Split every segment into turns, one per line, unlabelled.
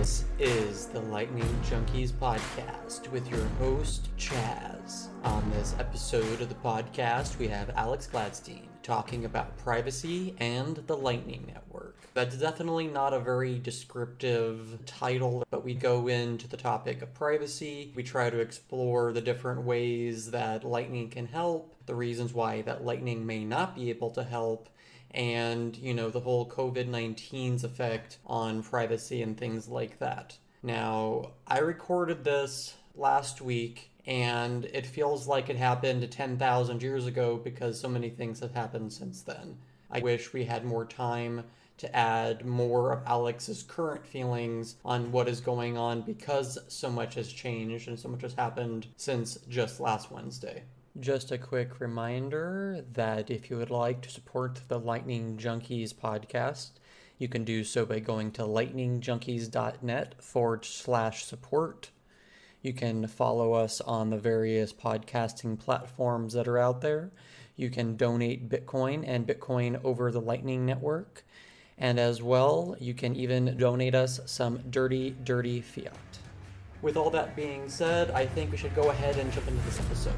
This is the Lightning Junkies podcast with your host, Chaz. On this episode of the podcast, we have Alex Gladstein talking about privacy and the Lightning Network. That's definitely not a very descriptive title, but we go into the topic of privacy. We try to explore the different ways that Lightning can help, the reasons why that Lightning may not be able to help, and, the whole COVID-19's effect on privacy and things like that. Now, I recorded this last week, and it feels like it happened 10,000 years ago because so many things have happened since then. I wish we had more time to add more of Alex's current feelings on what is going on because so much has changed and so much has happened since just last Wednesday. Just a quick reminder that if you would like to support the Lightning Junkies podcast, you can do so by going to lightningjunkies.net/support. You can follow us on the various podcasting platforms that are out there. You can donate Bitcoin and Bitcoin over the Lightning Network. And as well, you can even donate us some dirty fiat. With all that being said, I think we should go ahead and jump into this episode.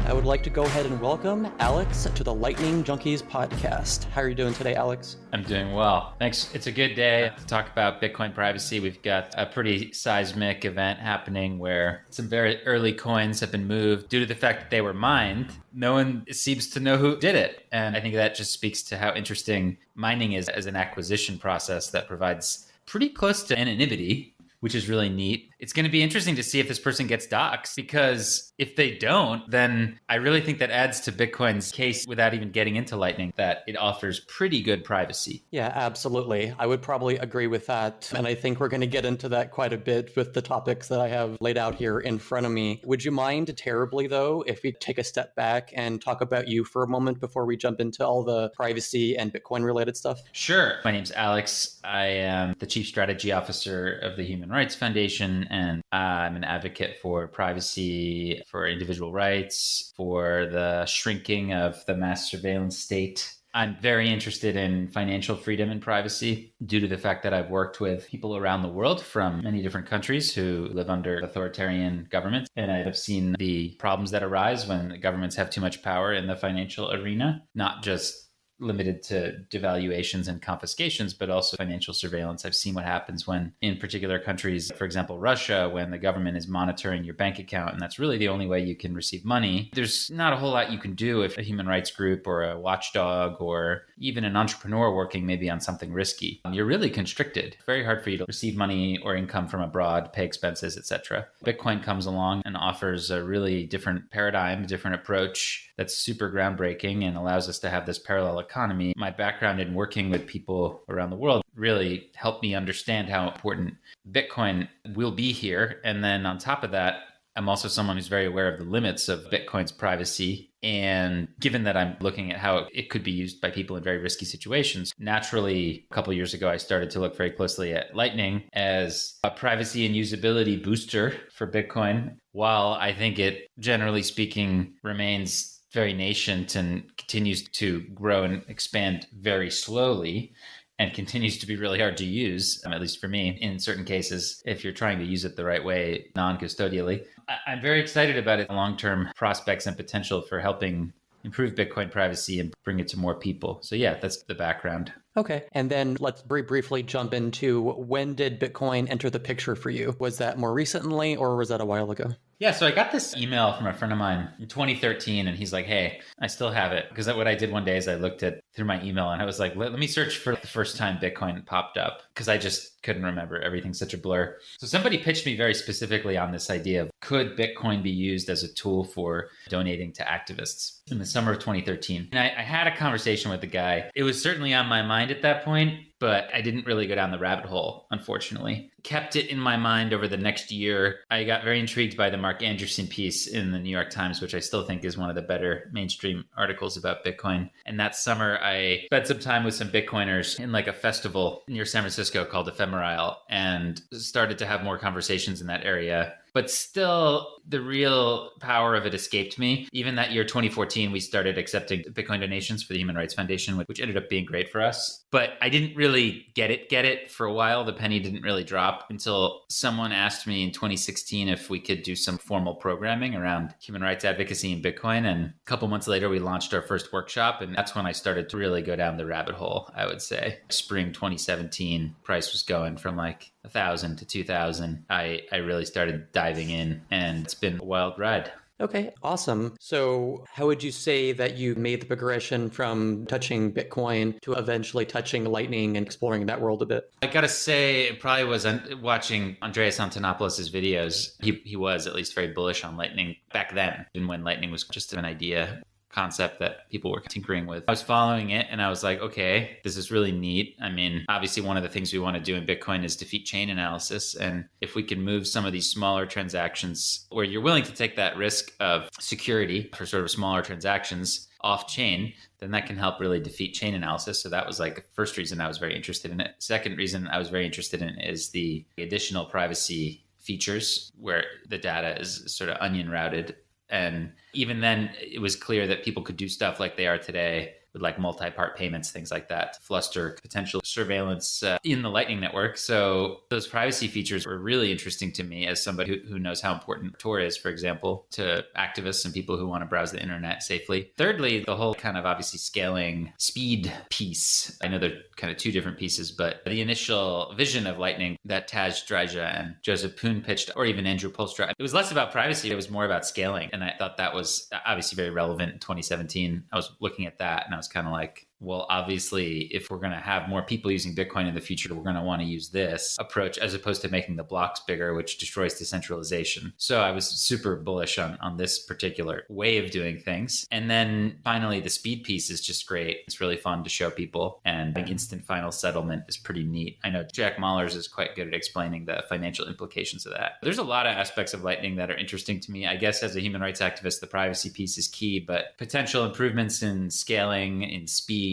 I would like to go ahead and welcome Alex to the Lightning Junkies podcast. How are you doing today, Alex?
I'm doing well. Thanks. It's a good day to talk about Bitcoin privacy. We've got a pretty seismic event happening where some very early coins have been moved due to the fact that they were mined. No one seems to know who did it. And I think that just speaks to how interesting mining is as an acquisition process that provides pretty close to anonymity, which is really neat. It's going to be interesting to see if this person gets doxxed, because if they don't, then I really think that adds to Bitcoin's case without even getting into Lightning, that it offers pretty good privacy.
Yeah, absolutely. I would probably agree with that. And I think we're going to get into that quite a bit with the topics that I have laid out here in front of me. Would you mind terribly, though, if we take a step back and talk about you for a moment before we jump into all the privacy and Bitcoin related stuff?
Sure. My name's Alex. I am the Chief Strategy Officer of the Human Rights Foundation, and I'm an advocate for privacy, for individual rights, for the shrinking of the mass surveillance state. I'm very interested in financial freedom and privacy due to the fact that I've worked with people around the world from many different countries who live under authoritarian governments. And I have seen the problems that arise when governments have too much power in the financial arena, not just limited to devaluations and confiscations, but also financial surveillance. I've seen what happens when, in particular countries, for example, Russia, when the government is monitoring your bank account, and that's really the only way you can receive money. There's not a whole lot you can do if a human rights group or a watchdog or even an entrepreneur working maybe on something risky. You're really constricted. Very hard for you to receive money or income from abroad, pay expenses, etc. Bitcoin comes along and offers a really different paradigm, different approach that's super groundbreaking and allows us to have this parallel economy. My background in working with people around the world really helped me understand how important Bitcoin will be here. And then on top of that, I'm also someone who's very aware of the limits of Bitcoin's privacy. And given that I'm looking at how it could be used by people in very risky situations, naturally, a couple of years ago, I started to look very closely at Lightning as a privacy and usability booster for Bitcoin. While I think it, generally speaking, remains very nascent and continues to grow and expand very slowly and continues to be really hard to use, at least for me, in certain cases, if you're trying to use it the right way, non-custodially. I'm very excited about its long-term prospects and potential for helping improve Bitcoin privacy and bring it to more people. So yeah, that's the background.
Okay. And then let's briefly jump into, when did Bitcoin enter the picture for you? Was that more recently or was that a while ago?
Yeah, so I got this email from a friend of mine in 2013, and he's like, hey, I still have it. Because what I did one day is I looked at through my email and I was like, let me search for the first time Bitcoin popped up, because I just couldn't remember. Everything's such a blur. So somebody pitched me very specifically on this idea of, could Bitcoin be used as a tool for donating to activists in the summer of 2013? And I had a conversation with the guy. It was certainly on my mind at that point. but I didn't really go down the rabbit hole, unfortunately. Kept it in my mind over the next year. I got very intrigued by the Mark Anderson piece in the New York Times, which I still think is one of the better mainstream articles about Bitcoin. And that summer, I spent some time with some Bitcoiners in like a festival near San Francisco called Ephemeral and started to have more conversations in that area. But still, the real power of it escaped me. Even that year, 2014, we started accepting Bitcoin donations for the Human Rights Foundation, which ended up being great for us. But I didn't really get it for a while. The penny didn't really drop until someone asked me in 2016 if we could do some formal programming around human rights advocacy in Bitcoin. And a couple months later, we launched our first workshop. And that's when I started to really go down the rabbit hole, I would say. Spring 2017, price was going from like 1,000 to 2,000. I really started diving in, and it's been a wild ride.
Okay, awesome. So how would you say that you made the progression from touching Bitcoin to eventually touching Lightning and exploring that world a bit?
I gotta say, it probably was watching Andreas Antonopoulos' videos. He was at least very bullish on Lightning back then, and when Lightning was just an idea concept that people were tinkering with. I was following it and I was like, okay, this is really neat. I mean, obviously one of the things we want to do in Bitcoin is defeat chain analysis. And if we can move some of these smaller transactions where you're willing to take that risk of security for sort of smaller transactions off chain, then that can help really defeat chain analysis. So that was like the first reason I was very interested in it. Second reason I was very interested in it is the additional privacy features where the data is sort of onion routed. And even then, it was clear that people could do stuff like they are today with like multi-part payments, things like that, to fluster potential surveillance in the Lightning Network. So those privacy features were really interesting to me as somebody who knows how important Tor is, for example, to activists and people who want to browse the internet safely. Thirdly, the whole kind of obviously scaling speed piece. I know they're kind of two different pieces, but the initial vision of Lightning that Taj Dreja and Joseph Poon pitched, or even Andrew Polstra, it was less about privacy. It was more about scaling. And I thought that was obviously very relevant in 2017. I was looking at that and I was kind of like, well, obviously, if we're going to have more people using Bitcoin in the future, we're going to want to use this approach as opposed to making the blocks bigger, which destroys decentralization. So I was super bullish on this particular way of doing things. And then finally, the speed piece is just great. It's really fun to show people. And instant final settlement is pretty neat. I know Jack Mallers is quite good at explaining the financial implications of that. There's a lot of aspects of Lightning that are interesting to me. I guess as a human rights activist, the privacy piece is key, but potential improvements in scaling, in speed,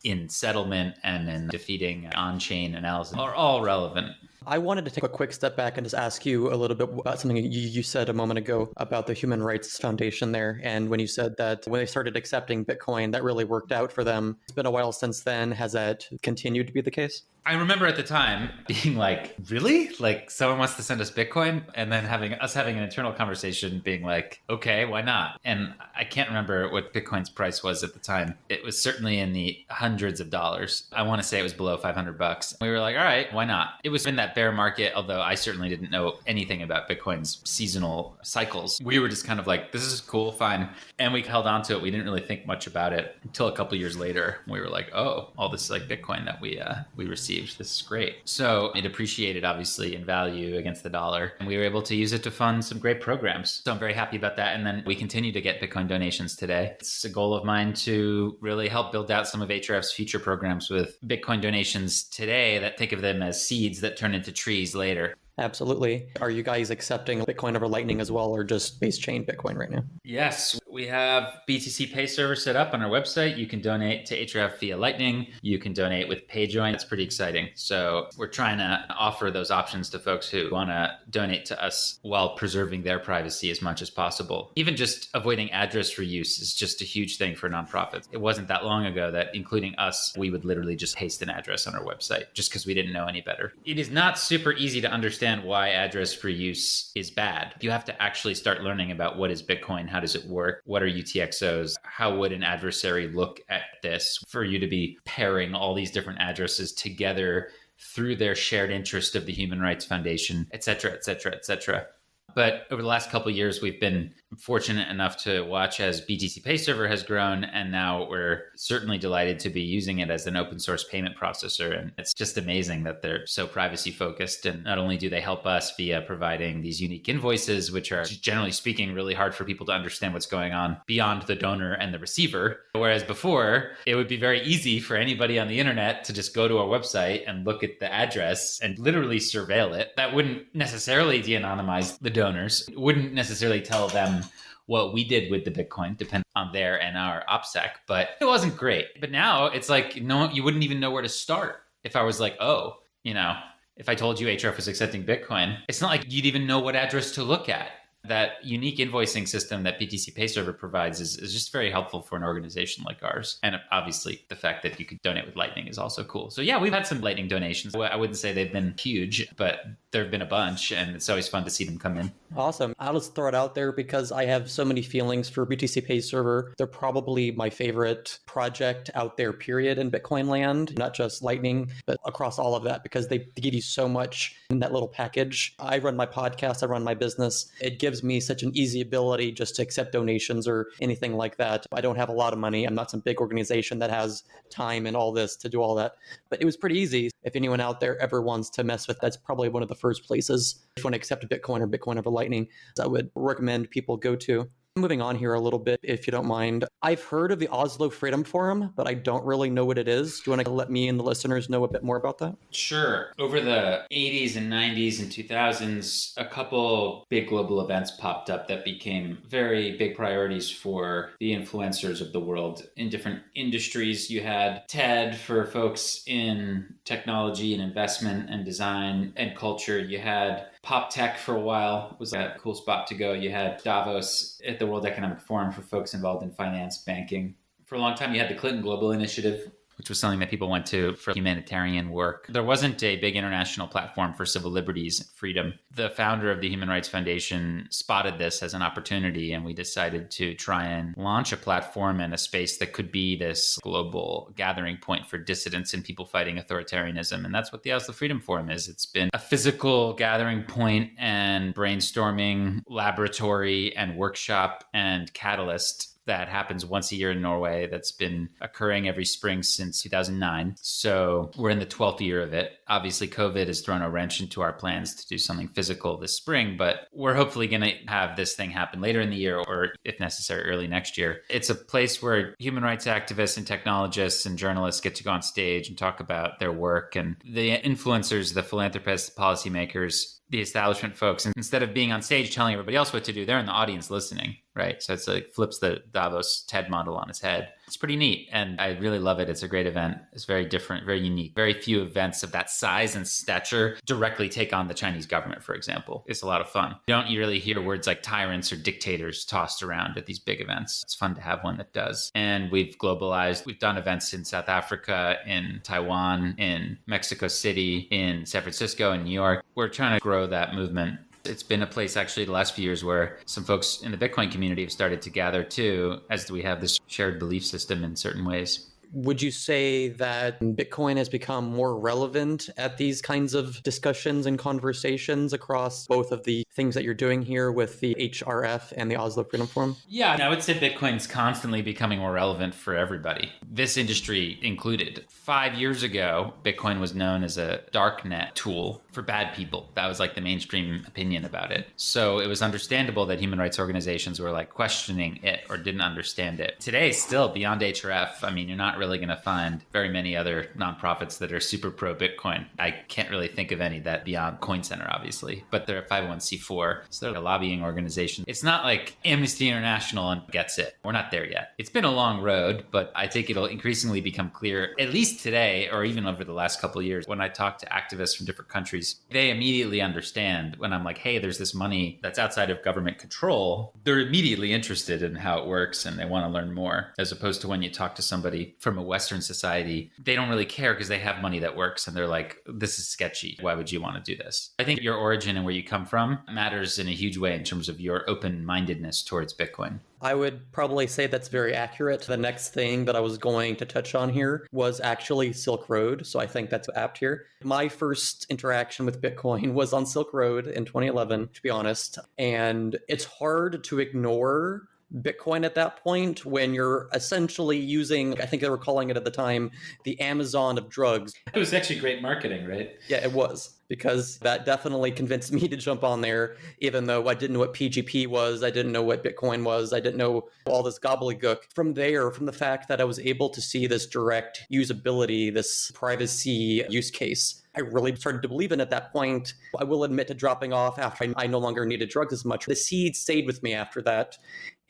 in settlement, and in defeating on-chain analysis are all relevant.
I wanted to take a quick step back and just ask you a little bit about something you said a moment ago about the Human Rights Foundation there. And when you said that when they started accepting Bitcoin, that really worked out for them. It's been a while since then. Has that continued to be the case?
I remember at the time being like, really? Like someone wants to send us Bitcoin? And then having an internal conversation being like, okay, why not? And I can't remember what Bitcoin's price was at the time. It was certainly in the hundreds of dollars. I want to say it was below $500. We were like, all right, why not? It was in that bear market, although I certainly didn't know anything about Bitcoin's seasonal cycles. We were just kind of like, this is cool, fine. And we held on to it. We didn't really think much about it until a couple of years later. We were like, oh, all this like Bitcoin that we received. This is great. So it appreciated obviously in value against the dollar. And we were able to use it to fund some great programs. So I'm very happy about that. And then we continue to get Bitcoin donations today. It's a goal of mine to really help build out some of HRF's future programs with Bitcoin donations today that think of them as seeds that turn into trees later.
Absolutely. Are you guys accepting Bitcoin over Lightning as well, or just base chain Bitcoin right now?
Yes, we have BTC Pay server set up on our website. You can donate to HRF via Lightning. You can donate with PayJoin. It's pretty exciting. So we're trying to offer those options to folks who want to donate to us while preserving their privacy as much as possible. Even just avoiding address reuse is just a huge thing for nonprofits. It wasn't that long ago that, including us, we would literally just paste an address on our website just because we didn't know any better. It is not super easy to understand why address reuse is bad. You have to actually start learning about what is Bitcoin, how does it work, what are UTXOs, how would an adversary look at this for you to be pairing all these different addresses together through their shared interest of the Human Rights Foundation, et cetera, et cetera, et cetera. But over the last couple of years, we've been fortunate enough to watch as BTC Pay Server has grown. And now we're certainly delighted to be using it as an open source payment processor. And it's just amazing that they're so privacy focused. And not only do they help us via providing these unique invoices, which are generally speaking really hard for people to understand what's going on beyond the donor and the receiver. Whereas before, it would be very easy for anybody on the internet to just go to our website and look at the address and literally surveil it. That wouldn't necessarily de-anonymize the donors. It wouldn't necessarily tell them what we did with the Bitcoin, depending on their and our OPSEC, but it wasn't great. But now it's like, no, you wouldn't even know where to start. If I was like, oh, if I told you Href was accepting Bitcoin, it's not like you'd even know what address to look at. That unique invoicing system that BTC Pay Server provides is just very helpful for an organization like ours. And obviously, the fact that you could donate with Lightning is also cool. So yeah, we've had some Lightning donations. I wouldn't say they've been huge, but there have been a bunch, and it's always fun to see them come in.
Awesome. I'll just throw it out there because I have so many feelings for BTC Pay Server. They're probably my favorite project out there, period, in Bitcoin land, not just Lightning, but across all of that, because they give you so much in that little package. I run my podcast, I run my business. It gives me such an easy ability just to accept donations or anything like that. I don't have a lot of money. I'm not some big organization that has time and all this to do all that. But it was pretty easy. If anyone out there ever wants to mess with, that's probably one of the first places if you want to accept a Bitcoin or Bitcoin over Lightning, I would recommend people go to. Moving on here a little bit, if you don't mind. I've heard of the Oslo Freedom Forum, but I don't really know what it is. Do you want to let me and the listeners know a bit more about that?
Sure. Over the 80s and 90s and 2000s, a couple big global events popped up that became very big priorities for the influencers of the world in different industries. You had TED for folks in technology and investment and design and culture. You had Pop Tech for a while was a cool spot to go. You had Davos at the World Economic Forum for folks involved in finance, banking. For a long time, you had the Clinton Global Initiative, which was something that people went to for humanitarian work. There wasn't a big international platform for civil liberties and freedom. The founder of the Human Rights Foundation spotted this as an opportunity, and we decided to try and launch a platform and a space that could be this global gathering point for dissidents and people fighting authoritarianism. And that's what the Oslo Freedom Forum is. It's been a physical gathering point and brainstorming laboratory and workshop and catalyst that happens once a year in Norway that's been occurring every spring since 2009. So we're in the 12th year of it. Obviously, COVID has thrown a wrench into our plans to do something physical this spring, but we're hopefully going to have this thing happen later in the year or, if necessary, early next year. It's a place where human rights activists and technologists and journalists get to go on stage and talk about their work, and the influencers, the philanthropists, the policymakers, the establishment folks, and instead of being on stage telling everybody else what to do, they're in the audience listening, right? So it's like flips the Davos TED model on its head. It's pretty neat, and I really love it. It's a great event. It's very different, very unique. Very few events of that size and stature directly take on the Chinese government, for example. It's a lot of fun. You don't really hear words like tyrants or dictators tossed around at these big events. It's fun to have one that does. And we've globalized. We've done events in South Africa, in Taiwan, in Mexico City, in San Francisco, in New York. We're trying to grow that movement. It's been a place actually the last few years where some folks in the Bitcoin community have started to gather too, as we have this shared belief system in certain ways.
Would you say that Bitcoin has become more relevant at these kinds of discussions and conversations across both of the things that you're doing here with the HRF and the Oslo Freedom Forum?
Yeah, I would say Bitcoin's constantly becoming more relevant for everybody, this industry included. 5 years ago, Bitcoin was known as a darknet tool for bad people. That was like the mainstream opinion about it. So it was understandable that human rights organizations were like questioning it or didn't understand it. Today, still beyond HRF, I mean, you're not really going to find very many other nonprofits that are super pro Bitcoin. I can't really think of any that beyond Coin Center, obviously, but they're a 501c4. So they're a lobbying organization. It's not like Amnesty International and gets it. We're not there yet. It's been a long road, but I think it'll increasingly become clear, at least today, or even over the last couple of years, when I talk to activists from different countries, they immediately understand when I'm like, hey, there's this money that's outside of government control. They're immediately interested in how it works and they want to learn more, as opposed to when you talk to somebody from from a Western society, they don't really care because they have money that works and they're like, this is sketchy. Why would you want to do this? I think your origin and where you come from matters in a huge way in terms of your open-mindedness towards Bitcoin.
I would probably say that's very accurate. The next thing that I was going to touch on here was actually Silk Road. So I think that's apt here. My first interaction with Bitcoin was on Silk Road in 2011, to be honest. And it's hard to ignore Bitcoin at that point when you're essentially using, I think they were calling it at the time, the Amazon of drugs.
It was actually great marketing, right?
Yeah, it was. Because that definitely convinced me to jump on there, even though I didn't know what PGP was, I didn't know what Bitcoin was, I didn't know all this gobbledygook. From there, from the fact that I was able to see this direct usability, this privacy use case, I really started to believe in it at that point. I will admit to dropping off after I no longer needed drugs as much. The seed stayed with me after that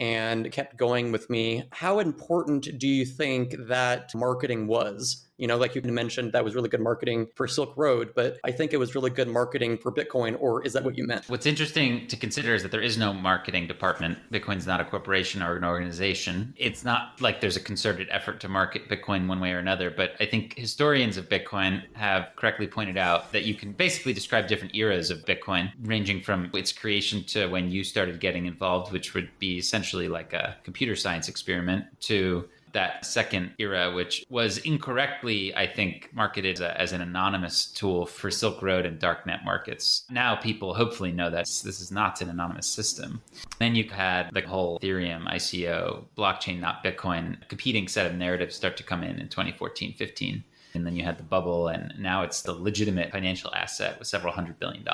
and kept going with me. How important do you think that marketing was? You know, like you mentioned, that was really good marketing for Silk Road, but I think it was really good marketing for Bitcoin, or is that what you meant?
What's interesting to consider is that there is no marketing department. Bitcoin's not a corporation or an organization. It's not like there's a concerted effort to market Bitcoin one way or another, but I think historians of Bitcoin have correctly pointed out that you can basically describe different eras of Bitcoin, ranging from its creation to when you started getting involved, which would be essentially like a computer science experiment, to that second era, which was incorrectly, I think, marketed as an anonymous tool for Silk Road and darknet markets. Now people hopefully know that this is not an anonymous system. Then you had the whole Ethereum, ICO, blockchain, not Bitcoin, competing set of narratives start to come in 2014-15. And then you had the bubble, and now it's the legitimate financial asset with several $100 billion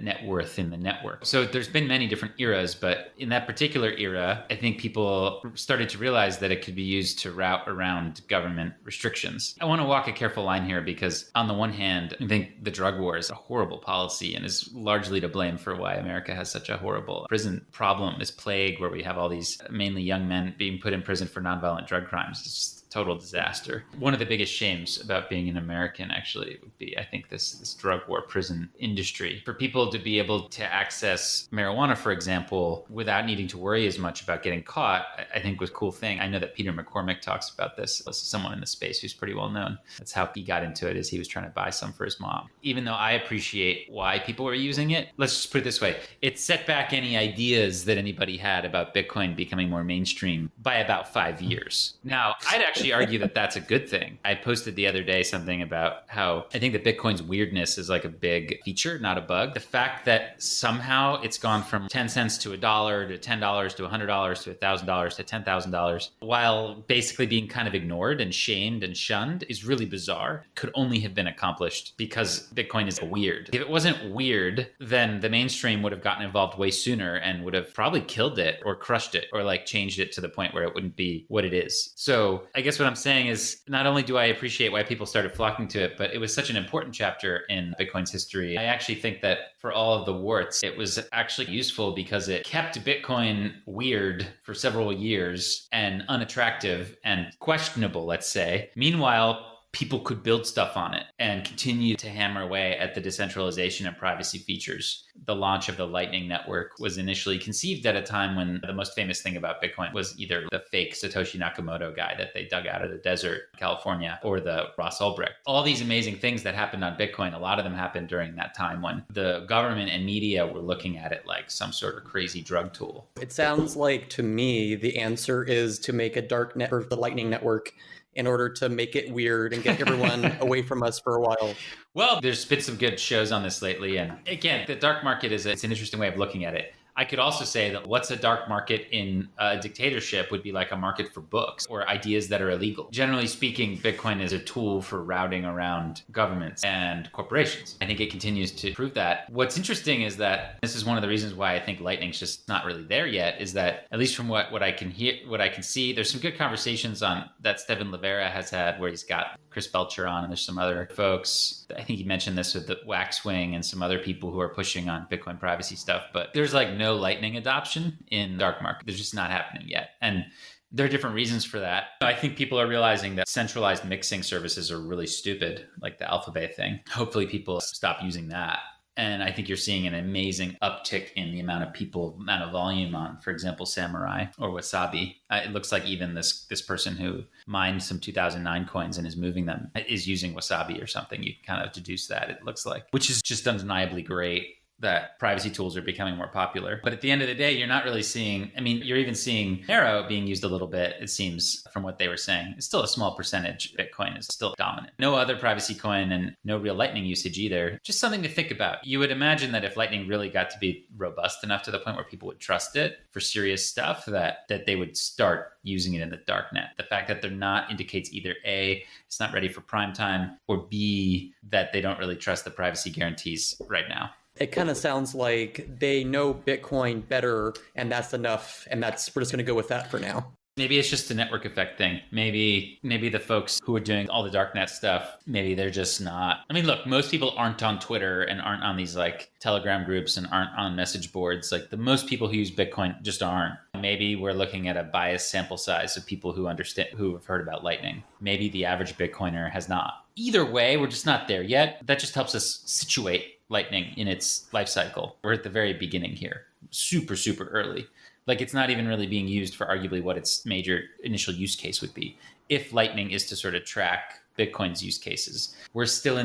net worth in the network. So there's been many different eras, but in that particular era, I think people started to realize that it could be used to route around government restrictions. I want to walk a careful line here because on the one hand, I think the drug war is a horrible policy and is largely to blame for why America has such a horrible prison problem, this plague where we have all these mainly young men being put in prison for nonviolent drug crimes. It's just total disaster. One of the biggest shames about being an American actually would be, I think, this drug war prison industry. For people to be able to access marijuana, for example, without needing to worry as much about getting caught, I think was a cool thing. I know that Peter McCormick talks about this as someone in the space who's pretty well known. That's how he got into it, is he was trying to buy some for his mom. Even though I appreciate why people were using it, let's just put it this way. It set back any ideas that anybody had about Bitcoin becoming more mainstream by about 5 years. Now, I'd actually argue that that's a good thing. I posted the other day something about how I think that Bitcoin's weirdness is like a big feature, not a bug. The fact that somehow it's gone from 10 cents to $1 to $10 to $100 to $1,000 to $10,000 while basically being kind of ignored and shamed and shunned is really bizarre. Could only have been accomplished because Bitcoin is weird. If it wasn't weird, then the mainstream would have gotten involved way sooner and would have probably killed it or crushed it or like changed it to the point where it wouldn't be what it is. So I guess what I'm saying is not only do I appreciate why people started flocking to it, but it was such an important chapter in Bitcoin's history. I actually think that for all of the warts, it was actually useful because it kept Bitcoin weird for several years and unattractive and questionable, let's say. Meanwhile, people could build stuff on it and continue to hammer away at the decentralization and privacy features. The launch of the Lightning Network was initially conceived at a time when the most famous thing about Bitcoin was either the fake Satoshi Nakamoto guy that they dug out of the desert, California, or the Ross Ulbricht. All these amazing things that happened on Bitcoin, a lot of them happened during that time when the government and media were looking at it like some sort of crazy drug tool.
It sounds like to me the answer is to make a dark net for the Lightning Network in order to make it weird and get everyone away from us for a while.
Well, there's been some good shows on this lately. And again, the dark market it's an interesting way of looking at it. I could also say that what's a dark market in a dictatorship would be like a market for books or ideas that are illegal. Generally speaking, Bitcoin is a tool for routing around governments and corporations. I think it continues to prove that. What's interesting is that this is one of the reasons why I think Lightning's just not really there yet, is that at least from what I can hear, what I can see, there's some good conversations on that Stephen Livera has had where he's got Chris Belcher on, and there's some other folks. I think he mentioned this with the Waxwing and some other people who are pushing on Bitcoin privacy stuff, but there's like no Lightning adoption in dark market. There's just not happening yet. And there are different reasons for that. I think people are realizing that centralized mixing services are really stupid, like the Alphabet thing. Hopefully people stop using that. And I think you're seeing an amazing uptick in the amount of volume on, for example, Samurai or Wasabi. It looks like even this person who mined some 2009 coins and is moving them is using Wasabi or something. You can kind of deduce that, it looks like, which is just undeniably great that privacy tools are becoming more popular. But at the end of the day, you're not really seeing, you're even seeing Arrow being used a little bit, it seems, from what they were saying. It's still a small percentage. Bitcoin is still dominant. No other privacy coin and no real Lightning usage either. Just something to think about. You would imagine that if Lightning really got to be robust enough to the point where people would trust it for serious stuff, that they would start using it in the darknet. The fact that they're not indicates either A, it's not ready for prime time, or B, that they don't really trust the privacy guarantees right now.
It kind of sounds like they know Bitcoin better, and that's enough, and we're just going to go with that for now.
Maybe it's just a network effect thing. Maybe the folks who are doing all the darknet stuff, maybe they're just not. Look, most people aren't on Twitter and aren't on these like Telegram groups and aren't on message boards. Like the most people who use Bitcoin just aren't. Maybe we're looking at a biased sample size of people who understand, who have heard about Lightning. Maybe the average Bitcoiner has not. Either way, we're just not there yet. That just helps us situate Lightning in its life cycle. We're at the very beginning here, super, super early. Like it's not even really being used for arguably what its major initial use case would be. If Lightning is to sort of track Bitcoin's use cases, we're still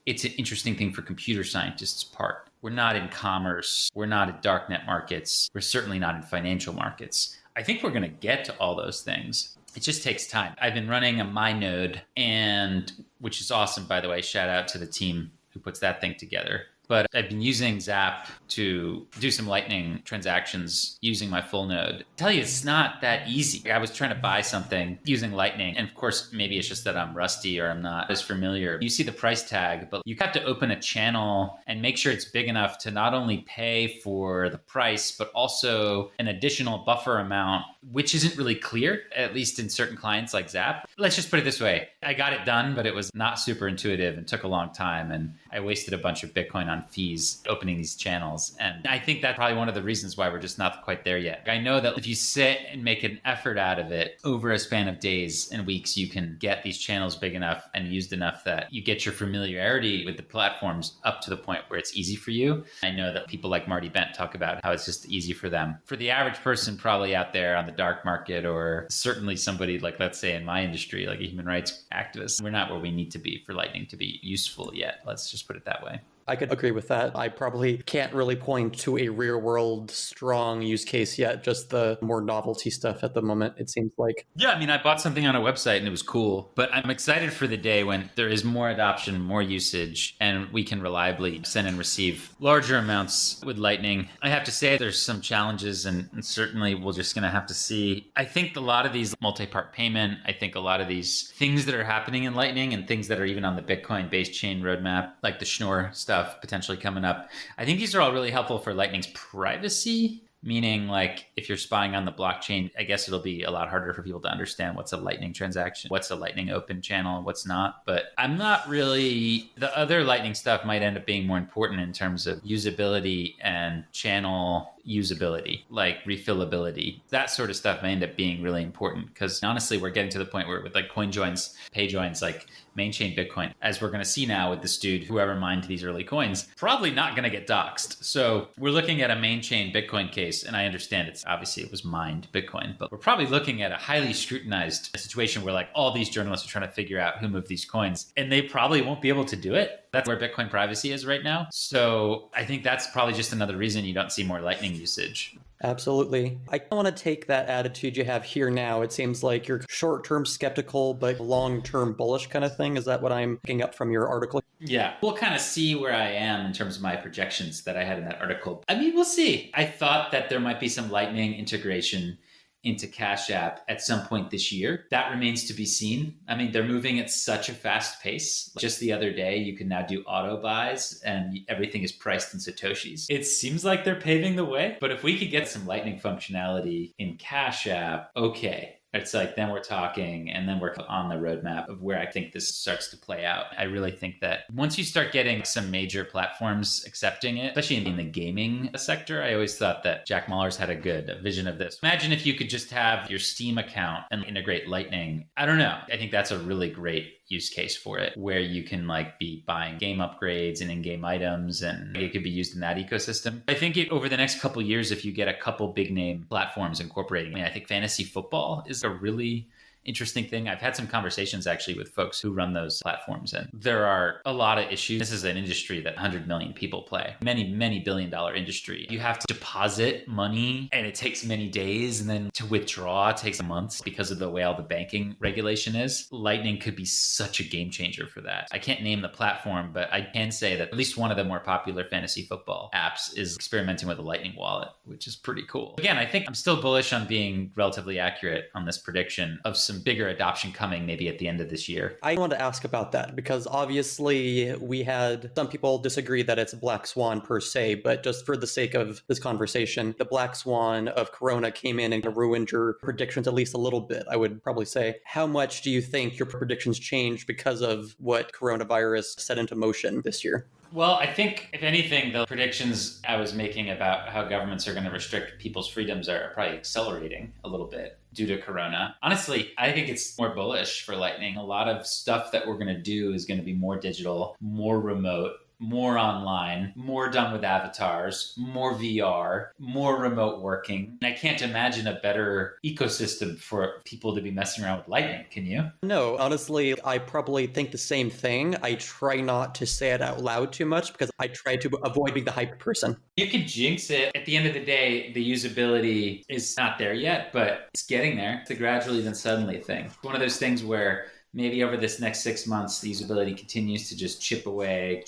it's an interesting thing for computer scientists' part. We're not in commerce. We're not in darknet markets. We're certainly not in financial markets. I think we're going to get to all those things. It just takes time. I've been running a MyNode, which is awesome, by the way. Shout out to the team who puts that thing together. But I've been using Zap to do some Lightning transactions using my full node. I tell you, it's not that easy. I was trying to buy something using Lightning. And of course, maybe it's just that I'm rusty or I'm not as familiar. You see the price tag, but you have to open a channel and make sure it's big enough to not only pay for the price, but also an additional buffer amount, which isn't really clear, at least in certain clients like Zap. Let's just put it this way. I got it done, but it was not super intuitive and took a long time. And I wasted a bunch of Bitcoin on fees opening these channels. And I think that's probably one of the reasons why we're just not quite there yet. I know that if you sit and make an effort out of it over a span of days and weeks, you can get these channels big enough and used enough that you get your familiarity with the platforms up to the point where it's easy for you. I know that people like Marty Bent talk about how it's just easy for them. For the average person probably out there on the dark market, or certainly somebody like, let's say in my industry, like a human rights activist, we're not where we need to be for Lightning to be useful yet. Let's just put it that way.
I could agree with that. I probably can't really point to a real world strong use case yet, just the more novelty stuff at the moment, it seems like.
Yeah, I bought something on a website and it was cool, but I'm excited for the day when there is more adoption, more usage, and we can reliably send and receive larger amounts with Lightning. I have to say there's some challenges and certainly we're just going to have to see. I think a lot of these multi-part payment, I think a lot of these things that are happening in Lightning and things that are even on the Bitcoin base chain roadmap, like the Schnorr stuff, potentially coming up. I think these are all really helpful for Lightning's privacy, meaning like if you're spying on the blockchain, I guess it'll be a lot harder for people to understand what's a Lightning transaction, what's a Lightning open channel, what's not. But I'm not really, the other Lightning stuff might end up being more important in terms of usability and channel usability, like refillability. That sort of stuff may end up being really important because honestly, we're getting to the point where with like coin joins, pay joins, like main chain Bitcoin, as we're going to see now with this dude, whoever mined these early coins, probably not going to get doxxed. So we're looking at a main chain Bitcoin case, and I understand it's obviously it was mined Bitcoin, but we're probably looking at a highly scrutinized situation where like all these journalists are trying to figure out who moved these coins, and they probably won't be able to do it. That's where Bitcoin privacy is right now. So I think that's probably just another reason you don't see more Lightning usage.
Absolutely. I want to take that attitude you have here now. It seems like you're short-term skeptical, but long-term bullish kind of thing. Is that what I'm picking up from your article?
Yeah. We'll kind of see where I am in terms of my projections that I had in that article. We'll see. I thought that there might be some Lightning integration into Cash App at some point this year. That remains to be seen. They're moving at such a fast pace. Just the other day, you can now do auto buys and everything is priced in Satoshis. It seems like they're paving the way, but if we could get some Lightning functionality in Cash App, okay. It's like, then we're talking, and then we're on the roadmap of where I think this starts to play out. I really think that once you start getting some major platforms accepting it, especially in the gaming sector, I always thought that Jack Mallers had a good vision of this. Imagine if you could just have your Steam account and integrate Lightning. I don't know. I think that's a really great use case for it, where you can like be buying game upgrades and in-game items, and it could be used in that ecosystem. I think over the next couple of years, if you get a couple big name platforms incorporating, I think fantasy football is a really interesting thing. I've had some conversations actually with folks who run those platforms, and there are a lot of issues. This is an industry that 100 million people play, many billion-dollar industry. You have to deposit money and it takes many days, and then to withdraw takes months because of the way all the banking regulation is. Lightning could be such a game changer for that. I can't name the platform, but I can say that at least one of the more popular fantasy football apps is experimenting with a Lightning wallet, which is pretty cool. Again, I think I'm still bullish on being relatively accurate on this prediction of some bigger adoption coming maybe at the end of this year.
I want to ask about that because obviously we had some people disagree that it's a black swan per se, but just for the sake of this conversation, the black swan of Corona came in and ruined your predictions at least a little bit, I would probably say. How much do you think your predictions changed because of what coronavirus set into motion this year?
Well, I think, if anything, the predictions I was making about how governments are going to restrict people's freedoms are probably accelerating a little bit due to Corona. Honestly, I think it's more bullish for Lightning. A lot of stuff that we're going to do is going to be more digital, more remote, more online, more done with avatars, more VR, more remote working. And I can't imagine a better ecosystem for people to be messing around with Lightning. Can you?
No, honestly, I probably think the same thing. I try not to say it out loud too much because I try to avoid being the hype person.
You can jinx it. At the end of the day, the usability is not there yet, but it's getting there. It's a gradually then suddenly thing. It's one of those things where maybe over this next 6 months, the usability continues to just chip away.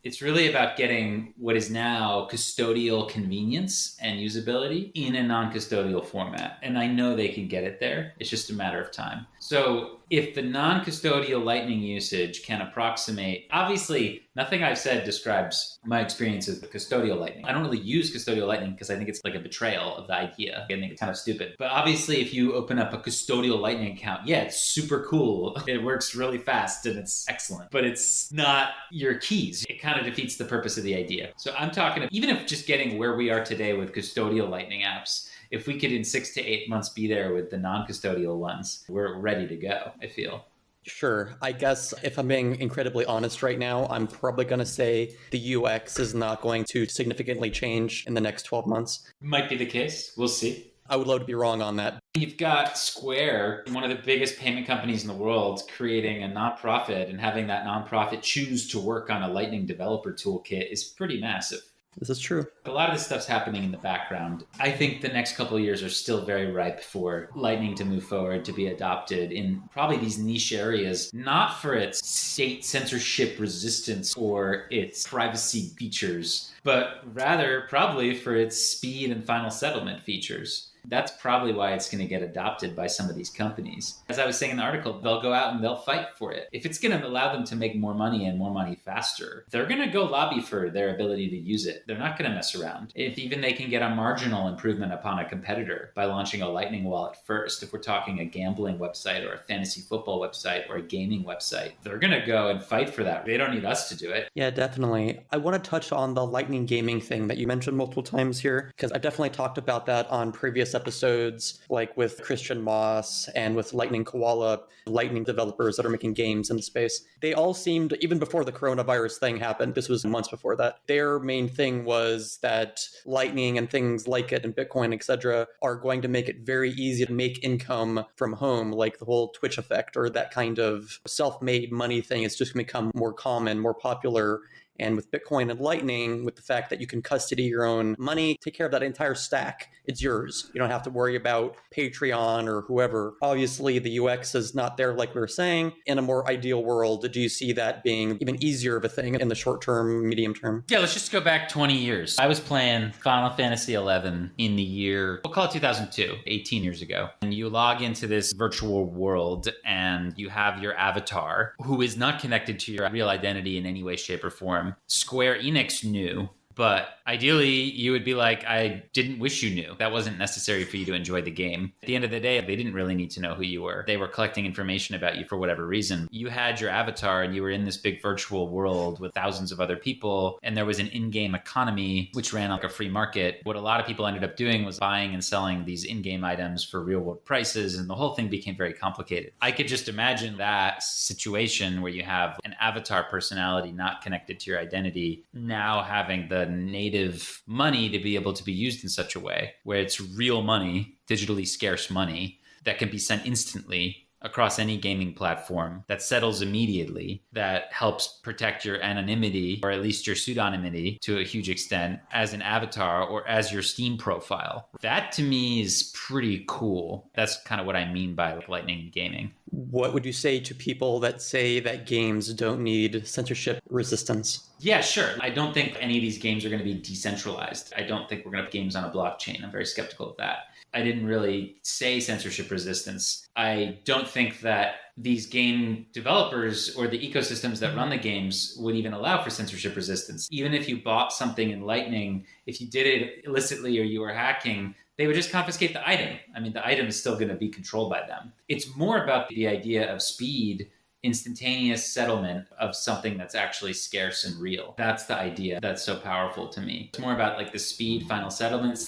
It's really about getting what is now custodial convenience and usability in a non-custodial format. And I know they can get it there. It's just a matter of time. So if the non-custodial Lightning usage can approximate, obviously, nothing I've said describes my experience with custodial Lightning. I don't really use custodial Lightning because I think it's like a betrayal of the idea. I think it's kind of stupid. But obviously, if you open up a custodial Lightning account, yeah, it's super cool. It works really fast and it's excellent. But it's not your keys. It kind of defeats the purpose of the idea. So I'm talking, even if just getting where we are today with custodial Lightning apps, if we could in 6 to 8 months be there with the non-custodial ones, we're ready to go, I feel.
Sure. I guess if I'm being incredibly honest right now, I'm probably going to say the UX is not going to significantly change in the next 12 months.
Might be the case. We'll see.
I would love to be wrong on that.
You've got Square, one of the biggest payment companies in the world, creating a nonprofit, and having that nonprofit choose to work on a Lightning developer toolkit is pretty massive.
This is true.
A lot of this stuff's happening in the background. I think the next couple of years are still very ripe for Lightning to move forward, to be adopted in probably these niche areas, not for its state censorship resistance or its privacy features, but rather probably for its speed and final settlement features. That's probably why it's going to get adopted by some of these companies. As I was saying in the article, they'll go out and they'll fight for it. If it's going to allow them to make more money and more money faster, they're going to go lobby for their ability to use it. They're not going to mess around. If even they can get a marginal improvement upon a competitor by launching a Lightning wallet first, if we're talking a gambling website or a fantasy football website or a gaming website, they're going to go and fight for that. They don't need us to do it.
Yeah, definitely. I want to touch on the Lightning gaming thing that you mentioned multiple times here, because I definitely talked about that on previous episodes, like with Christian Moss and with Lightning Koala, Lightning developers that are making games in the space. They all seemed, even before the coronavirus thing happened, this was months before that, their main thing was that Lightning and things like it and Bitcoin, etc., are going to make it very easy to make income from home, like the whole Twitch effect or that kind of self-made money thing is just going to become more common, more popular. And with Bitcoin and Lightning, with the fact that you can custody your own money, take care of that entire stack, it's yours. You don't have to worry about Patreon or whoever. Obviously, the UX is not there like we were saying. In a more ideal world, do you see that being even easier of a thing in the short term, medium term?
Yeah, let's just go back 20 years. I was playing Final Fantasy XI in the year, we'll call it 2002, 18 years ago. And you log into this virtual world and you have your avatar who is not connected to your real identity in any way, shape, or form. Square Enix knew But ideally, you would be like, I didn't wish you knew. That wasn't necessary for you to enjoy the game. At the end of the day, they didn't really need to know who you were. They were collecting information about you for whatever reason. You had your avatar and you were in this big virtual world with thousands of other people. And there was an in-game economy, which ran like a free market. What a lot of people ended up doing was buying and selling these in-game items for real world prices. And the whole thing became very complicated. I could just imagine that situation where you have an avatar personality not connected to your identity, now having the native money to be able to be used in such a way where it's real money, digitally scarce money that can be sent instantly across any gaming platform, that settles immediately, that helps protect your anonymity, or at least your pseudonymity to a huge extent, as an avatar or as your Steam profile. That to me is pretty cool. That's kind of what I mean by Lightning gaming.
What would you say to people that say that games don't need censorship resistance?
Yeah, sure. I don't think any of these games are going to be decentralized. I don't think we're going to have games on a blockchain. I'm very skeptical of that. I didn't really say censorship resistance. I don't think that these game developers or the ecosystems that run the games would even allow for censorship resistance. Even if you bought something in Lightning, if you did it illicitly or you were hacking, they would just confiscate the item. I mean, the item is still going to be controlled by them. It's more about the idea of speed, instantaneous settlement of something that's actually scarce and real. That's the idea that's so powerful to me. It's more about like the speed, final settlement /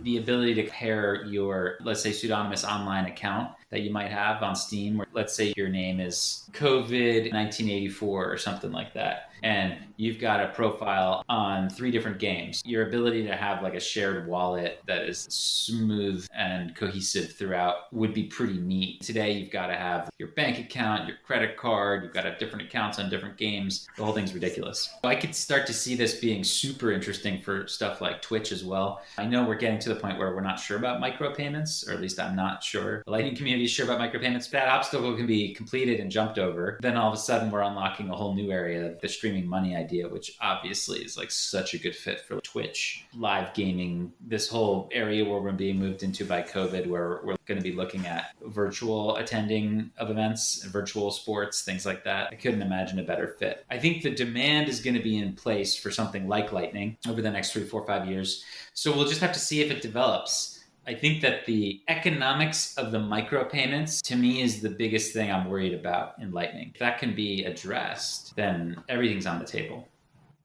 the ability to pair your, let's say, pseudonymous online account that you might have on Steam, where let's say your name is COVID 1984 or something like that, and you've got a profile on 3 different games. Your ability to have like a shared wallet that is smooth and cohesive throughout would be pretty neat. Today, you've got to have your bank account, your credit card, you've got to have different accounts on different games. The whole thing's ridiculous. So I could start to see this being super interesting for stuff like Twitch as well. I know we're getting to the point where we're not sure about micropayments, or at least I'm not sure. The Lightning community is sure about micropayments. If that obstacle can be completed and jumped over, then all of a sudden we're unlocking a whole new area, the streaming money idea, which obviously is like such a good fit for Twitch, live gaming, this whole area where we're being moved into by COVID, where we're going to be looking at virtual attending of events, virtual sports, things like that. I couldn't imagine a better fit. I think the demand is going to be in place for something like Lightning over the next 3, 4, 5 years. So we'll just have to see if it develops. I think that the economics of the micropayments, to me, is the biggest thing I'm worried about in Lightning. If that can be addressed, then everything's on the table.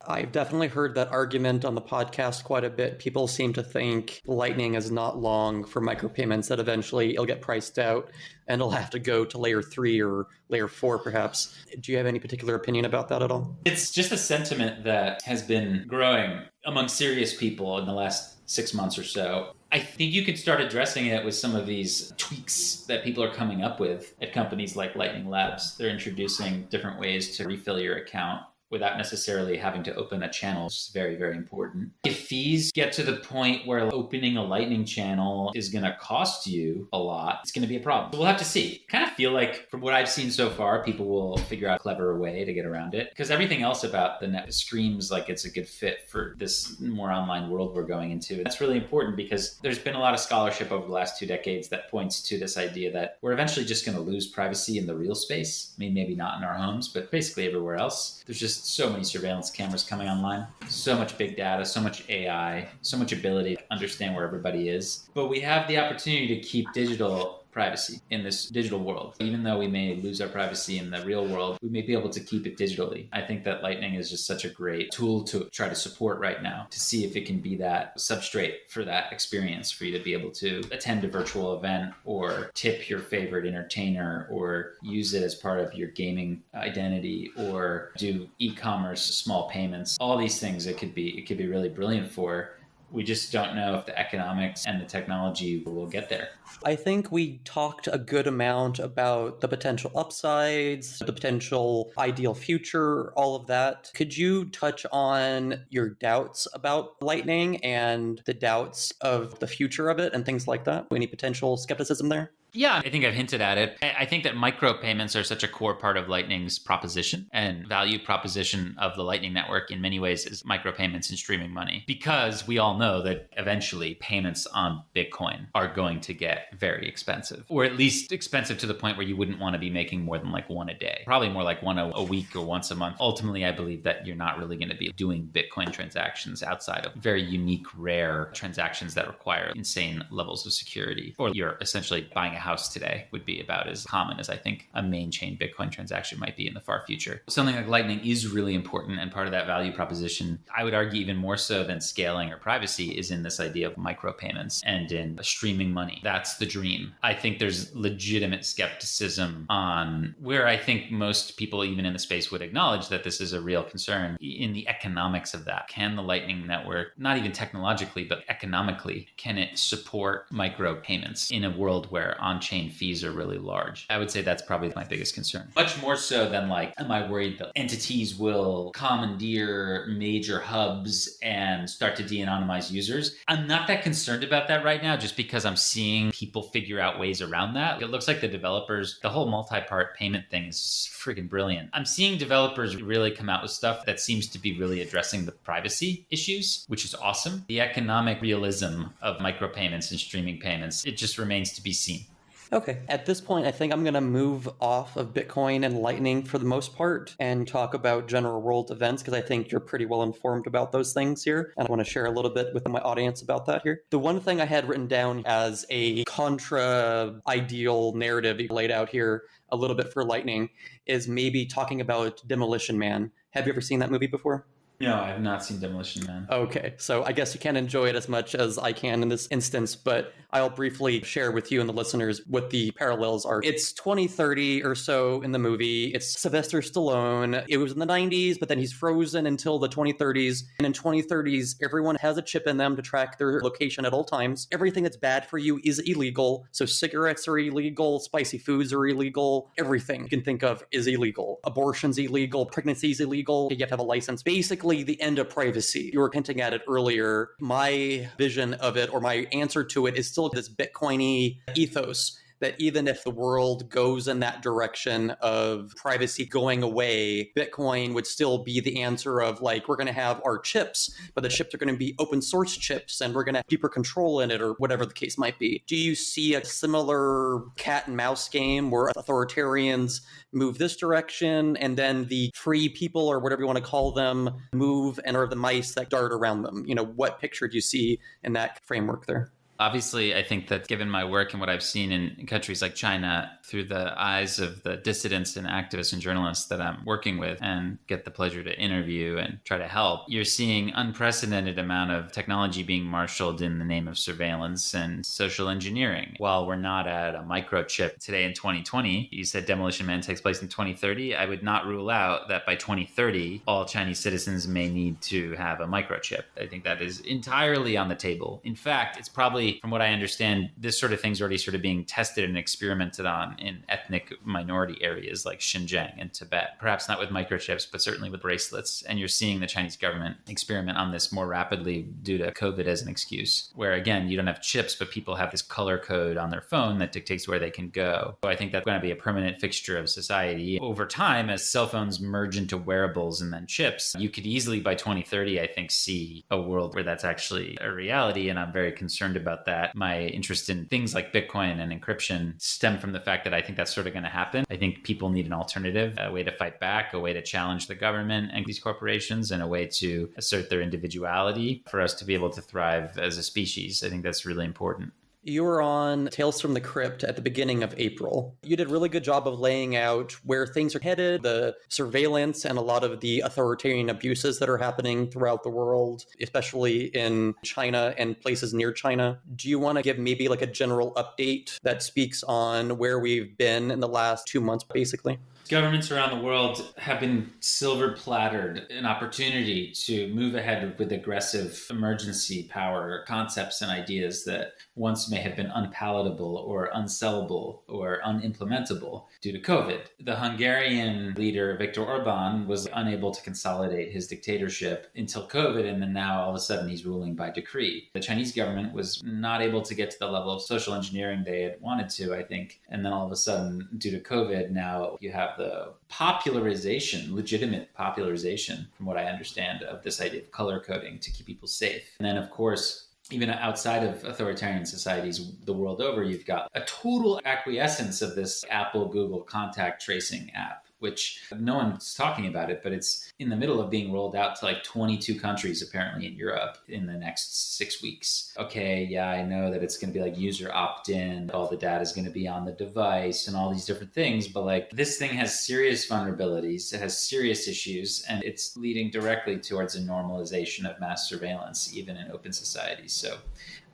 I've definitely heard that argument on the podcast quite a bit. People seem to think Lightning is not long for micropayments, that eventually it'll get priced out and it'll have to go to layer 3 or layer 4, perhaps. Do you have any particular opinion about that at all?
It's just a sentiment that has been growing among serious people in the last 6 months or so. I think you can start addressing it with some of these tweaks that people are coming up with at companies like Lightning Labs. They're introducing different ways to refill your account without necessarily having to open a channel, which is very, very important. If fees get to the point where opening a Lightning channel is going to cost you a lot, it's going to be a problem. So we'll have to see. I kind of feel like from what I've seen so far, people will figure out a clever way to get around it, because everything else about the net screams like it's a good fit for this more online world we're going into. That's really important because there's been a lot of scholarship over the last 2 decades that points to this idea that we're eventually just going to lose privacy in the real space. I mean, maybe not in our homes, but basically everywhere else. There's just so many surveillance cameras coming online, so much big data, so much AI, so much ability to understand where everybody is. But we have the opportunity to keep digital privacy in this digital world. Even though we may lose our privacy in the real world, we may be able to keep it digitally. I think that Lightning is just such a great tool to try to support right now, to see if it can be that substrate for that experience, for you to be able to attend a virtual event or tip your favorite entertainer or use it as part of your gaming identity or do e-commerce small payments. All these things it could be really brilliant for. We just don't know if the economics and the technology will get there.
I think we talked a good amount about the potential upsides, the potential ideal future, all of that. Could you touch on your doubts about Lightning and the doubts of the future of it and things like that? Any potential skepticism there?
Yeah, I think I've hinted at it. I think that micropayments are such a core part of Lightning's proposition, and value proposition of the Lightning Network in many ways is micropayments and streaming money. Because we all know that eventually payments on Bitcoin are going to get very expensive, or at least expensive to the point where you wouldn't want to be making more than like one a day, probably more like one a week or once a month. Ultimately, I believe that you're not really going to be doing Bitcoin transactions outside of very unique, rare transactions that require insane levels of security, or you're essentially buying a house today would be about as common as I think a main chain Bitcoin transaction might be in the far future. Something like Lightning is really important, and part of that value proposition, I would argue even more so than scaling or privacy, is in this idea of micropayments and in streaming money. That's the dream. I think there's legitimate skepticism on where I think most people, even in the space, would acknowledge that this is a real concern in the economics of that. Can the Lightning Network, not even technologically, but economically, can it support micropayments in a world where on-chain fees are really large? I would say that's probably my biggest concern. Much more so than like, am I worried that entities will commandeer major hubs and start to de-anonymize users? I'm not that concerned about that right now, just because I'm seeing people figure out ways around that. It looks like the developers, the whole multi-part payment thing is freaking brilliant. I'm seeing developers really come out with stuff that seems to be really addressing the privacy issues, which is awesome. The economic realism of micropayments and streaming payments, it just remains to be seen.
Okay. At this point, I think I'm going to move off of Bitcoin and Lightning for the most part and talk about general world events, because I think you're pretty well informed about those things here. And I want to share a little bit with my audience about that here. The one thing I had written down as a contra-ideal narrative you laid out here a little bit for Lightning is maybe talking about Demolition Man. Have you ever seen that movie before?
No, I have not seen Demolition Man.
Okay, so I guess you can't enjoy it as much as I can in this instance, but I'll briefly share with you and the listeners what the parallels are. It's 2030 or so in the movie. It's Sylvester Stallone. It was in the 90s, but then he's frozen until the 2030s. And in 2030s, everyone has a chip in them to track their location at all times. Everything that's bad for you is illegal. So cigarettes are illegal, spicy foods are illegal, everything you can think of is illegal. Abortion's illegal, pregnancy's illegal, you have to have a license. Basically, the end of privacy. You were hinting at it earlier. My vision of it, or my answer to it, is still this Bitcoin-y ethos that even if the world goes in that direction of privacy going away, Bitcoin would still be the answer of like, we're going to have our chips, but the chips are going to be open source chips and we're going to have deeper control in it, or whatever the case might be. Do you see a similar cat and mouse game where authoritarians move this direction and then the free people, or whatever you want to call them, move and are the mice that dart around them? You know, what picture do you see in that framework there?
Obviously, I think that given my work and what I've seen in countries like China through the eyes of the dissidents and activists and journalists that I'm working with and get the pleasure to interview and try to help, you're seeing unprecedented amount of technology being marshaled in the name of surveillance and social engineering. While we're not at a microchip today in 2020, you said Demolition Man takes place in 2030. I would not rule out that by 2030, all Chinese citizens may need to have a microchip. I think that is entirely on the table. In fact, it's probably, from what I understand, this sort of thing's already sort of being tested and experimented on in ethnic minority areas like Xinjiang and Tibet. Perhaps not with microchips, but certainly with bracelets. And you're seeing the Chinese government experiment on this more rapidly due to COVID as an excuse, where again, you don't have chips, but people have this color code on their phone that dictates where they can go. So I think that's going to be a permanent fixture of society. Over time, as cell phones merge into wearables and then chips, you could easily by 2030, I think, see a world where that's actually a reality. And I'm very concerned about that. My interest in things like Bitcoin and encryption stem from the fact that I think that's sort of going to happen. I think people need an alternative, a way to fight back, a way to challenge the government and these corporations, and a way to assert their individuality for us to be able to thrive as a species. I think that's really important.
You were on Tales from the Crypt at the beginning of April. You did a really good job of laying out where things are headed, the surveillance and a lot of the authoritarian abuses that are happening throughout the world, especially in China and places near China. Do you want to give maybe like a general update that speaks on where we've been in the last 2 months, basically?
Governments around the world have been silver plattered an opportunity to move ahead with aggressive emergency power concepts and ideas that once may have been unpalatable or unsellable or unimplementable due to COVID. The Hungarian leader, Viktor Orban, was unable to consolidate his dictatorship until COVID, and then now all of a sudden he's ruling by decree. The Chinese government was not able to get to the level of social engineering they had wanted to, I think, and then all of a sudden, due to COVID, now you have the popularization, legitimate popularization, from what I understand, of this idea of color coding to keep people safe. And then, of course, even outside of authoritarian societies the world over, you've got a total acquiescence of this Apple, Google contact tracing app, which no one's talking about it, but it's in the middle of being rolled out to like 22 countries apparently in Europe in the next 6 weeks. Okay, yeah, I know that it's going to be like user opt-in, all the data is going to be on the device and all these different things, but like this thing has serious vulnerabilities, it has serious issues, and it's leading directly towards a normalization of mass surveillance, even in open societies. So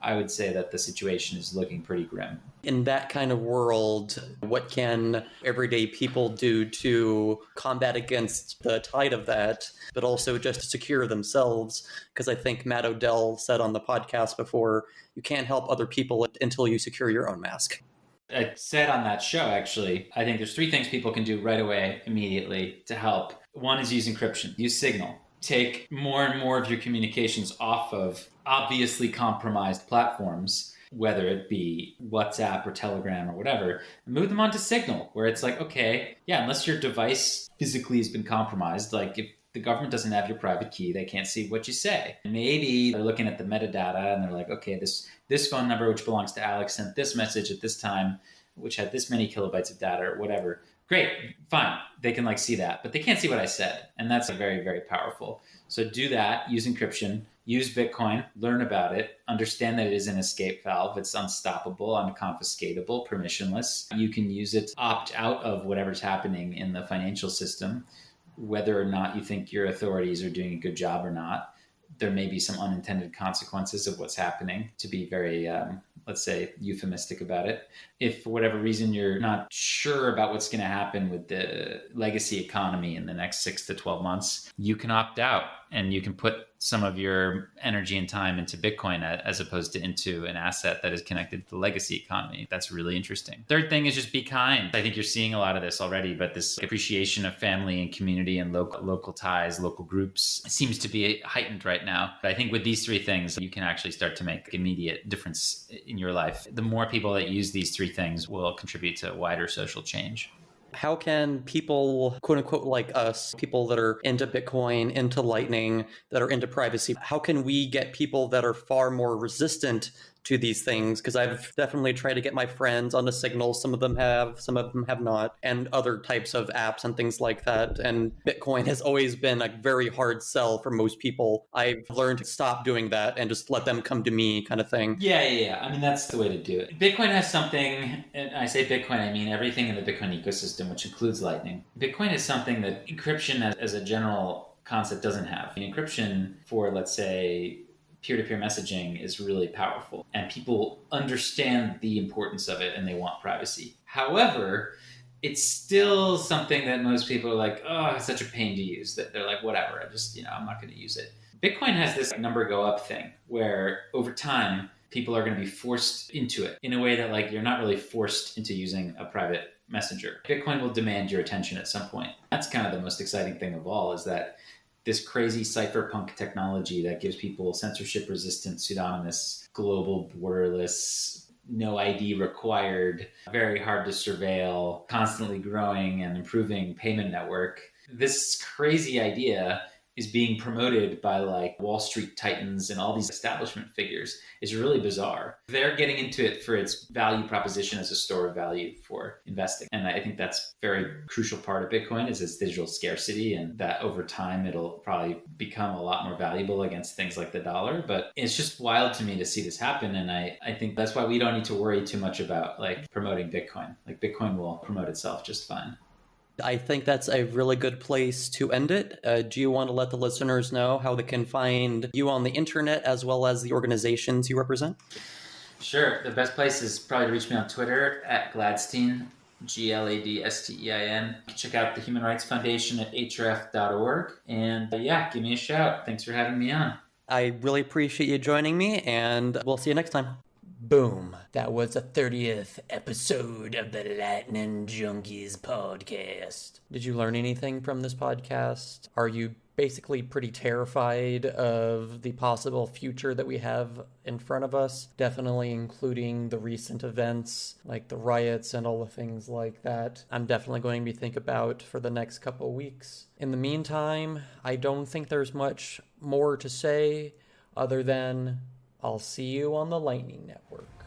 I would say that the situation is looking pretty grim.
In that kind of world, what can everyday people do to combat against the tide of that, but also just to secure themselves? Because I think Matt Odell said on the podcast before, you can't help other people until you secure your own mask.
I said on that show, actually, I think there's 3 things people can do right away, immediately, to help. One is use encryption, use Signal. Take more and more of your communications off of obviously compromised platforms, whether it be WhatsApp or Telegram or whatever, and move them onto Signal, where it's like, okay, yeah, unless your device physically has been compromised, like if the government doesn't have your private key, they can't see what you say. Maybe they're looking at the metadata and they're like, okay, this phone number, which belongs to Alex, sent this message at this time, which had this many kilobytes of data or whatever. Great, fine. They can like see that, but they can't see what I said. And that's very, very powerful. So do that, use encryption, use Bitcoin, learn about it, understand that it is an escape valve. It's unstoppable, unconfiscatable, permissionless. You can use it to opt out of whatever's happening in the financial system, whether or not you think your authorities are doing a good job or not. There may be some unintended consequences of what's happening, to be very, let's say, euphemistic about it. If for whatever reason you're not sure about what's going to happen with the legacy economy in the next 6 to 12 months, you can opt out and you can put some of your energy and time into Bitcoin as opposed to into an asset that is connected to the legacy economy. That's really interesting. Third thing is just be kind. I think you're seeing a lot of this already, but this appreciation of family and community and local ties, local groups seems to be heightened right now. But I think with these 3 things, you can actually start to make immediate difference in your life. The more people that use these 3 things will contribute to wider social change.
How can people, quote unquote, like us, people that are into Bitcoin, into Lightning, that are into privacy, how can we get people that are far more resistant to these things? Because I've definitely tried to get my friends onto Signal. Some of them have not, and other types of apps and things like that. And Bitcoin has always been a very hard sell for most people. I've learned to stop doing that and just let them come to me kind of thing.
Yeah. I mean, that's the way to do it. Bitcoin has something, and I say Bitcoin, I mean everything in the Bitcoin ecosystem, which includes Lightning. Bitcoin is something that encryption as a general concept doesn't have. Encryption for, let's say, peer-to-peer messaging is really powerful, and people understand the importance of it and they want privacy. However, it's still something that most people are like, oh, it's such a pain to use, that they're like, whatever, I'm not going to use it. Bitcoin has this number go up thing where over time, people are going to be forced into it in a way that like you're not really forced into using a private messenger. Bitcoin will demand your attention at some point. That's kind of the most exciting thing of all, is that this crazy cypherpunk technology that gives people censorship-resistant, pseudonymous, global, borderless, no ID required, very hard to surveil, constantly growing and improving payment network. This crazy idea is being promoted by like Wall Street titans and all these establishment figures is really bizarre. They're getting into it for its value proposition as a store of value for investing. And I think that's a very crucial part of Bitcoin is its digital scarcity, and that over time it'll probably become a lot more valuable against things like the dollar. But it's just wild to me to see this happen. And I think that's why we don't need to worry too much about like promoting Bitcoin. Like Bitcoin will promote itself just fine.
I think that's a really good place to end it. Do you want to let the listeners know how they can find you on the internet as well as the organizations you represent?
Sure. The best place is probably to reach me on Twitter at Gladstein, Gladstein. Check out the Human Rights Foundation at hrf.org. And give me a shout. Thanks for having me on.
I really appreciate you joining me, and we'll see you next time. Boom. That was the 30th episode of the Lightning Junkies podcast. Did you learn anything from this podcast? Are you basically pretty terrified of the possible future that we have in front of us? Definitely including the recent events, like the riots and all the things like that. I'm definitely going to be thinking about for the next couple of weeks. In the meantime, I don't think there's much more to say other than I'll see you on the Lightning Network.